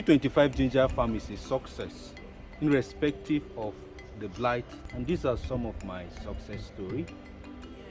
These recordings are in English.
2025 ginger farm is a success irrespective of the blight, and these are some of my success story.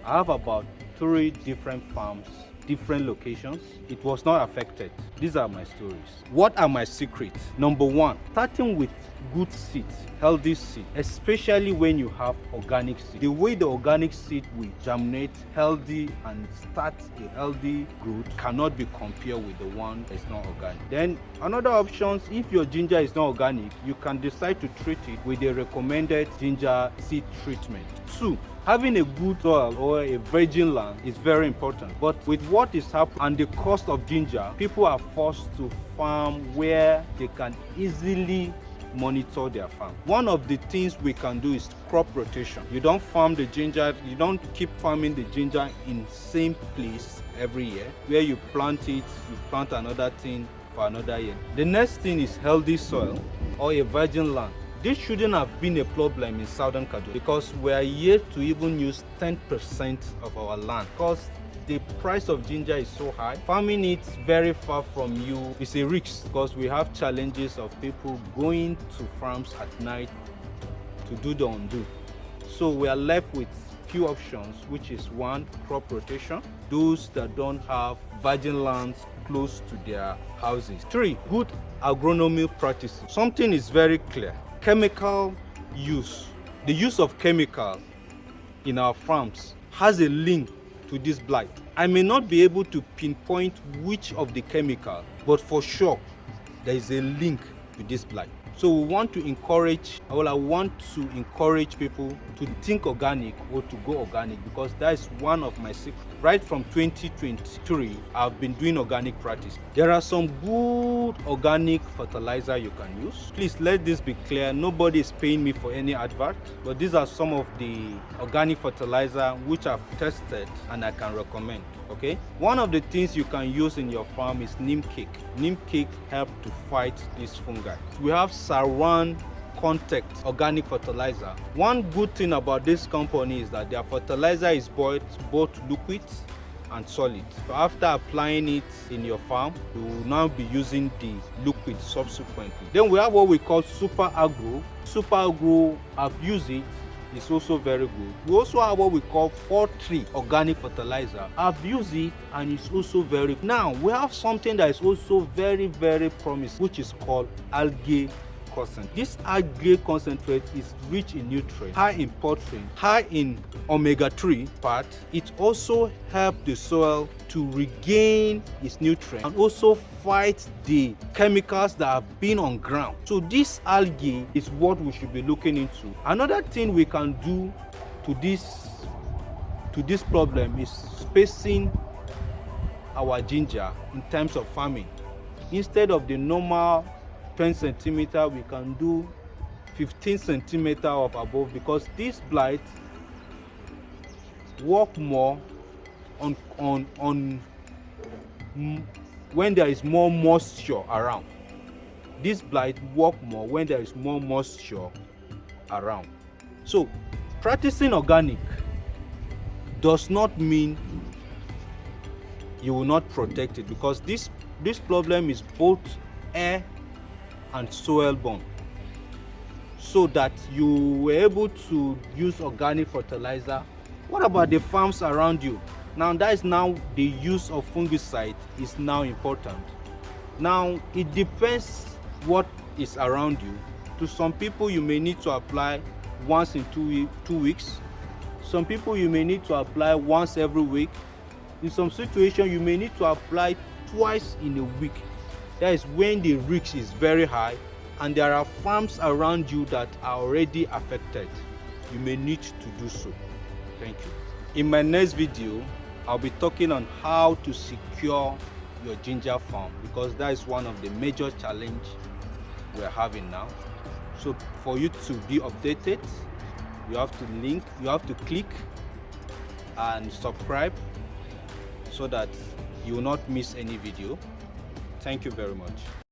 I have about 3 different farms, different locations. It was not affected. These are my stories. What are my secrets? Number 1, starting with good seeds, healthy seed, especially when you have organic seed. The way the organic seed will germinate healthy and start a healthy growth cannot be compared with the one that's not organic. Then another option, if your ginger is not organic, you can decide to treat it with the recommended ginger seed treatment. 2, having a good soil or a virgin land is very important. But with what is happening and the cost of ginger, people are forced to farm where they can easily monitor their farm. One of the things we can do is crop rotation. You don't farm the ginger, you don't keep farming the ginger in same place every year. Where you plant it, you plant another thing for another year. The next thing is healthy soil or a virgin land. This shouldn't have been a problem in Southern Kaduna because we are yet to even use 10% of our land because the price of ginger is so high. Farming it very far from you is a risk because we have challenges of people going to farms at night to do the undo. So we are left with few options, which is 1, crop rotation, those that don't have virgin lands close to their houses. 3, good agronomy practices. Something is very clear. Chemical use. The use of chemical in our farms has a link to this blight. I may not be able to pinpoint which of the chemical, but for sure there is a link to this blight. So we want to encourage, I want to encourage people to think organic or to go organic because that is one of my secrets. Right from 2023, I've been doing organic practice. There are some good organic fertilizer you can use. Please let this be clear. Nobody is paying me for any advert, but these are some of the organic fertilizer which I've tested and I can recommend. Okay, one of the things you can use in your farm is neem cake. Neem cake helps to fight this fungi. We have Saran Contact organic fertilizer. One good thing about this company is that their fertilizer is both liquid and solid. So after applying it in your farm, you will now be using the liquid subsequently. Then we have what we call Super Agro. Super Agro, I've used it. It's also very good. We also have what we call 4-3 organic fertilizer. I've used it and it's also very good. Now we have something that is also very promising, which is called algae concentrate. This algae concentrate is rich in nutrients, high in protein, high in omega-3 part. It also helps the soil to regain its nutrients and also fight the chemicals that have been on ground. So this algae is what we should be looking into. Another thing we can do to this problem is spacing our ginger in terms of farming. Instead of the normal 10 centimeter, we can do 15 centimeter of above because this blight work more on when there is more moisture around. This blight work more when there is more moisture around. So practicing organic does not mean you will not protect it because this problem is both air and soil borne, so that you were able to use organic fertilizer. What about the farms around you? Now that is now the use of fungicide is now important. Now it depends what is around you. To some people you may need to apply once in 2 weeks. Some people you may need to apply once every week. In some situations you may need to apply twice in a week. That is when the risk is very high and there are farms around you that are already affected. You may need to do so. Thank you. In my next video, I'll be talking on how to secure your ginger farm because that is one of the major challenges we're having now. So for you to be updated, you have to click and subscribe so that you will not miss any video. Thank you very much.